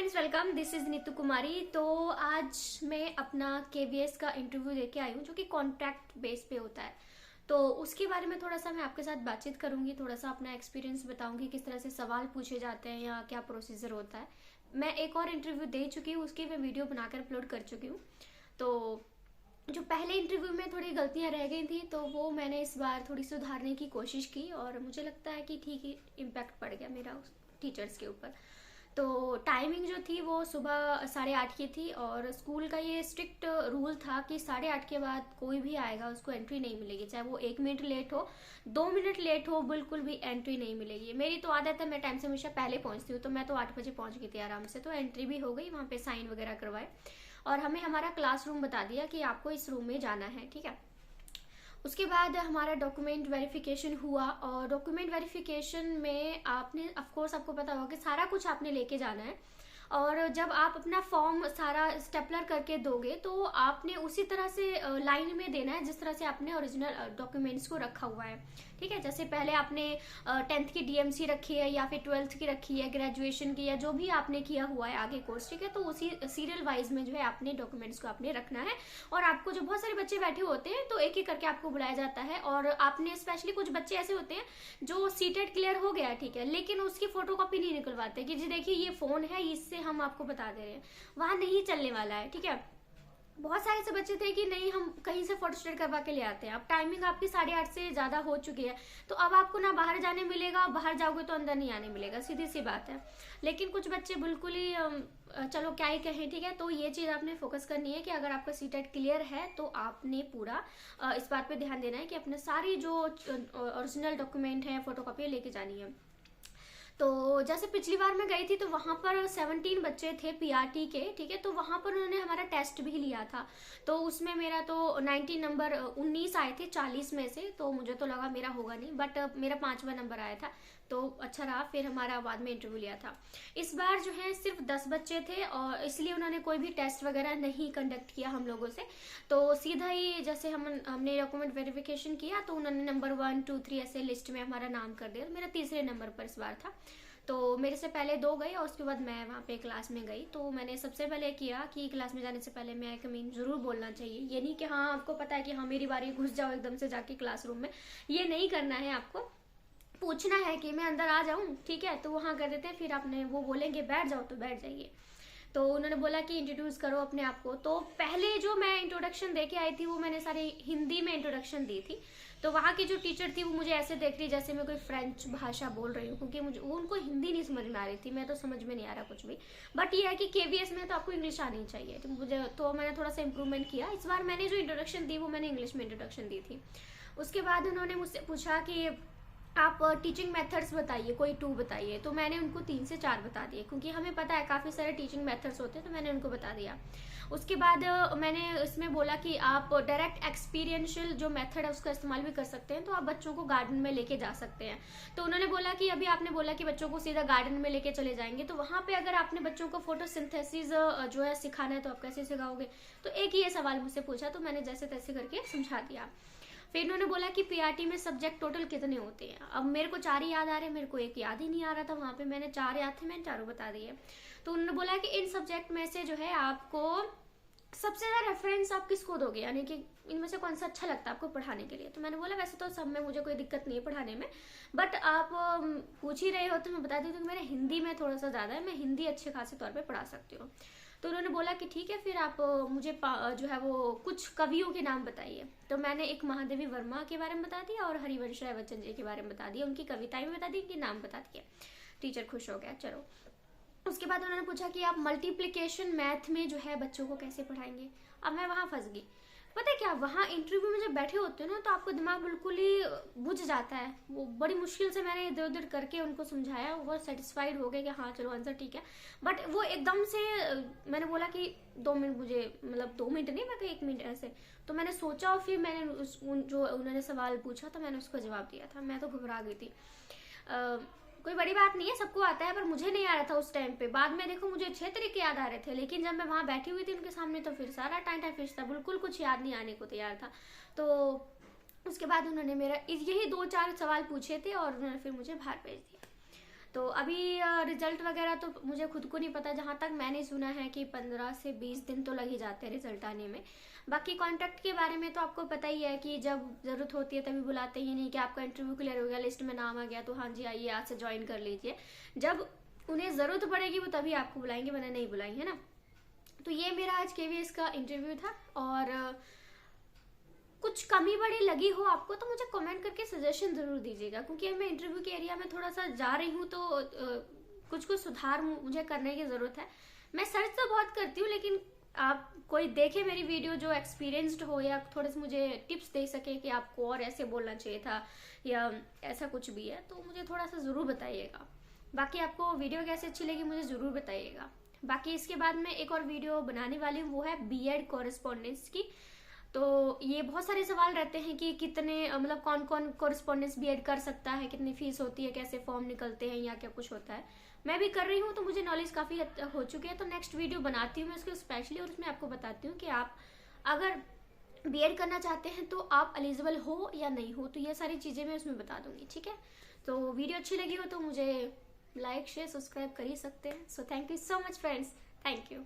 Friends, welcome. This is Neetu Kumari. तो आज मैं अपना केवीएस का इंटरव्यू देके आई हूँ, जो कि कॉन्ट्रैक्ट बेस पे होता है। तो उसके बारे में थोड़ा सा मैं आपके साथ बातचीत करूंगी, थोड़ा सा अपना एक्सपीरियंस बताऊंगी, किस तरह से सवाल पूछे जाते हैं या क्या प्रोसीजर होता है। मैं एक और इंटरव्यू दे चुकी हूँ, उसकी मैं वीडियो बनाकर अपलोड कर चुकी हूँ। तो जो पहले इंटरव्यू में थोड़ी गलतियां रह गई थी, तो वो मैंने इस बार थोड़ी सुधारने की कोशिश की और मुझे लगता है कि ठीक ही इम्पैक्ट पड़ गया मेरा उस टीचर्स के ऊपर। तो टाइमिंग जो थी वो सुबह 8:30 की थी और स्कूल का ये स्ट्रिक्ट रूल था कि 8:30 के बाद कोई भी आएगा उसको एंट्री नहीं मिलेगी, चाहे वो 1 मिनट लेट हो, 2 मिनट लेट हो, बिल्कुल भी एंट्री नहीं मिलेगी। मेरी तो आदत है, मैं टाइम से हमेशा पहले पहुंचती हूँ, तो मैं तो 8 बजे पहुंच गई थी आराम से। तो एंट्री भी हो गई, वहाँ पे साइन वगैरह करवाए और हमें हमारा क्लासरूम बता दिया कि आपको इस रूम में जाना है, ठीक है। उसके बाद हमारा डॉक्यूमेंट वेरिफिकेशन हुआ और डॉक्यूमेंट वेरिफिकेशन में आपने, ऑफ कोर्स आपको पता होगा कि सारा कुछ आपने लेके जाना है। और जब आप अपना फॉर्म सारा स्टेपलर करके दोगे तो आपने उसी तरह से लाइन में देना है जिस तरह से आपने ओरिजिनल डॉक्यूमेंट्स को रखा हुआ है, ठीक है। जैसे पहले आपने 10th की डीएमसी रखी है या फिर 12th की रखी है, ग्रेजुएशन की, या जो भी आपने किया हुआ है आगे कोर्स, ठीक है। तो उसी सीरियल वाइज में जो है आपने डॉक्यूमेंट्स को आपने रखना है। और आपको जो बहुत सारे बच्चे बैठे होते हैं तो एक एक करके आपको बुलाया जाता है। और आपने स्पेशली कुछ बच्चे ऐसे होते हैं जो सीटेड क्लियर हो गया, ठीक है, लेकिन उसकी फोटो कॉपी नहीं निकलवाते कि जी देखिए ये फोन है, इससे हम आपको बता दे रहे हैं। वहां नहीं चलने वाला है, ठीक है। बहुत सारे ऐसे बच्चे थे कि नहीं, हम कहीं से फोटो स्टेट करवा के ले आते हैं। अब टाइमिंग आपकी 8:30 से ज्यादा हो चुकी है, तो अब आपको ना बाहर जाने मिलेगा, बाहर जाओगे तो अंदर नहीं आने मिलेगा, सीधी सी बात है। लेकिन कुछ बच्चे बिल्कुल ही चलो क्या ही कहें, ठीक है। तो ये चीज आपने फोकस करनी है कि अगर आपका सीटेट क्लियर है तो आपने पूरा इस बात पे ध्यान देना है कि अपने सारी जो ओरिजिनल डॉक्यूमेंट है, फोटोकॉपी लेके जानी है। तो जैसे पिछली बार मैं गई थी तो वहां पर 17 बच्चे थे पीआरटी के, ठीक है। तो वहां पर उन्होंने हमारा टेस्ट भी लिया था। तो उसमें मेरा तो 19 नंबर 19 आए थे 40 में से। तो मुझे तो लगा मेरा होगा नहीं, बट मेरा 5वां नंबर आया था, तो अच्छा रहा। फिर हमारा बाद में इंटरव्यू लिया था। इस बार जो है सिर्फ 10 बच्चे थे और इसलिए उन्होंने कोई भी टेस्ट वगैरह नहीं कंडक्ट किया हम लोगों से। तो सीधा ही जैसे हमने डॉक्यूमेंट वेरिफिकेशन किया तो उन्होंने नंबर 1 2 3 ऐसे लिस्ट में हमारा नाम कर दिया। मेरा तीसरे नंबर पर इस बार था। तो मेरे से पहले 2 गए और उसके बाद मैं वहाँ पे क्लास में गई। तो मैंने सबसे पहले किया कि क्लास में जाने से पहले मैं कमीन जरूर बोलना चाहिए। ये नहीं कि हाँ आपको पता है कि हाँ मेरी बारी, घुस जाओ एकदम से जाके क्लासरूम में, ये नहीं करना है। आपको पूछना है कि मैं अंदर आ जाऊं, ठीक है। तो वहां कर देते हैं, फिर आपने वो बोलेंगे बैठ जाओ तो बैठ जाइए। तो उन्होंने बोला कि इंट्रोड्यूस करो अपने आप को। तो पहले जो मैं इंट्रोडक्शन दे के आई थी वो मैंने सारी हिंदी में इंट्रोडक्शन दी थी। तो वहाँ की जो टीचर थी वो मुझे ऐसे देख रही जैसे मैं कोई फ्रेंच भाषा बोल रही हूँ, क्योंकि मुझे वो उनको हिंदी नहीं समझ में आ रही थी, मैं तो समझ में नहीं आ रहा कुछ भी। बट ये है कि केवीएस में तो आपको इंग्लिश आनी चाहिए, तो मुझे तो मैंने थोड़ा सा इंप्रूवमेंट किया। इस बार मैंने जो इंट्रोडक्शन दी वो मैंने इंग्लिश में इंट्रोडक्शन दी थी। उसके बाद उन्होंने मुझसे पूछा कि आप टीचिंग मेथड्स बताइए, कोई 2 बताइए। तो मैंने उनको 3 से 4 बता दिए, क्योंकि हमें पता है काफ़ी सारे टीचिंग मेथड्स होते हैं, तो मैंने उनको बता दिया। उसके बाद मैंने इसमें बोला कि आप डायरेक्ट एक्सपीरियंशियल जो मेथड है उसका इस्तेमाल भी कर सकते हैं, तो आप बच्चों को गार्डन में लेके जा सकते हैं। तो उन्होंने बोला कि अभी आपने बोला कि बच्चों को सीधा गार्डन में लेके चले जाएंगे, तो वहाँ पे अगर आपने बच्चों को फोटोसिंथेसिस जो है सिखाना है तो आप कैसे सिखाओगे। तो एक ही ये सवाल मुझसे पूछा, तो मैंने जैसे तैसे करके समझा दिया। फिर इन्होंने बोला कि पीआरटी में सब्जेक्ट टोटल कितने होते हैं। अब मेरे को 4 ही याद आ रहे हैं, मेरे को एक याद ही नहीं आ रहा था। वहां पे मैंने 4 याद थे, मैंने चारों बता दिए। तो उन्होंने बोला कि इन सब्जेक्ट में से जो है आपको सबसे ज्यादा रेफरेंस आप किसको दोगे, यानी कि इनमें से कौन सा अच्छा लगता है आपको पढ़ाने के लिए। तो मैंने बोला वैसे तो सब में मुझे कोई दिक्कत नहीं है पढ़ाने में, बट आप पूछ ही रहे हो तो मैं बता दी कि मेरा हिंदी में थोड़ा सा ज्यादा है, मैं हिंदी अच्छे खासे तौर पर पढ़ा सकती हूँ। तो उन्होंने बोला कि ठीक है, फिर आप मुझे जो है वो कुछ कवियों के नाम बताइए। तो मैंने एक महादेवी वर्मा के बारे में बता दिया और हरिवंश राय बच्चन जी के बारे में बता दिया, उनकी कविताएं भी बता दी, उनके नाम बता दिए। टीचर खुश हो गया। चलो, उसके बाद उन्होंने पूछा कि आप मल्टीप्लिकेशन मैथ में जो है बच्चों को कैसे पढ़ाएंगे। अब मैं वहां फंस गई। पता है क्या, वहां इंटरव्यू में जब बैठे होते हो ना तो आपको दिमाग बिल्कुल ही बुझ जाता है। वो बड़ी मुश्किल से मैंने इधर उधर करके उनको समझाया, वो सेटिस्फाइड हो गए कि हाँ चलो आंसर ठीक है। बट वो एकदम से मैंने बोला कि 2 मिनट मुझे, मतलब 2 मिनट नहीं, मैं 1 मिनट ऐसे। तो मैंने सोचा और फिर मैंने जो उन्होंने सवाल पूछा तो मैंने उसको जवाब दिया था। मैं तो घबरा गई थी। कोई बड़ी बात नहीं है, सबको आता है, पर मुझे नहीं आ रहा था उस टाइम पे। बाद में देखो मुझे 6 तरीके याद आ रहे थे, लेकिन जब मैं वहां बैठी हुई थी उनके सामने तो फिर सारा टाइम फिश था, बिल्कुल कुछ याद नहीं आने को तैयार था। तो उसके बाद उन्होंने मेरा यही 2-4 सवाल पूछे थे और उन्होंने फिर मुझे बाहर भेज दिया। तो अभी रिजल्ट वगैरह तो मुझे खुद को नहीं पता, जहाँ तक मैंने सुना है कि 15 से 20 दिन तो लग ही जाते हैं रिजल्ट आने में। बाकी कॉन्ट्रैक्ट के बारे में तो आपको पता ही है कि जब जरूरत होती है तभी बुलाते ही नहीं कि आपका इंटरव्यू क्लियर हो गया, लिस्ट में नाम आ गया तो हाँ जी आइए आज से ज्वाइन कर लीजिए। जब उन्हें जरूरत पड़ेगी वो तभी आपको बुलाएंगे, वरना नहीं बुलाएंगे, है ना। तो ये मेरा आज केवीएस का इंटरव्यू था, और कुछ कमी बड़ी लगी हो आपको तो मुझे कमेंट करके सजेशन जरूर दीजिएगा, क्योंकि मैं इंटरव्यू के एरिया में थोड़ा सा जा रही हूँ तो कुछ कुछ सुधार मुझे करने की जरूरत है। मैं सर्च तो बहुत करती हूँ, लेकिन आप कोई देखे मेरी वीडियो जो एक्सपीरियंस्ड हो या थोड़े से मुझे टिप्स दे सके कि आपको और ऐसे बोलना चाहिए था या ऐसा कुछ भी है, तो मुझे थोड़ा सा जरूर बताइएगा। बाकी आपको वीडियो कैसे अच्छी लगी मुझे जरूर बताइएगा। बाकी इसके बाद मैं एक और वीडियो बनाने वाली हूँ, वो है बीएड कॉरेस्पॉन्डेंस की। तो ये बहुत सारे सवाल रहते हैं कि कितने मतलब कौन कौन कॉरेस्पॉन्डेंस बीएड कर सकता है, कितनी फीस होती है, कैसे फॉर्म निकलते हैं या क्या कुछ होता है। मैं भी कर रही हूँ तो मुझे नॉलेज काफी हो चुकी है। तो नेक्स्ट वीडियो बनाती हूँ मैं उसको स्पेशली, और उसमें आपको बताती हूँ कि आप अगर बीएड करना चाहते हैं तो आप एलिजिबल हो या नहीं हो, तो ये सारी चीजें मैं उसमें बता दूंगी, ठीक है। तो वीडियो अच्छी लगी हो तो मुझे लाइक शेयर सब्सक्राइब कर ही सकते हैं। So thank you so much friends, thank you.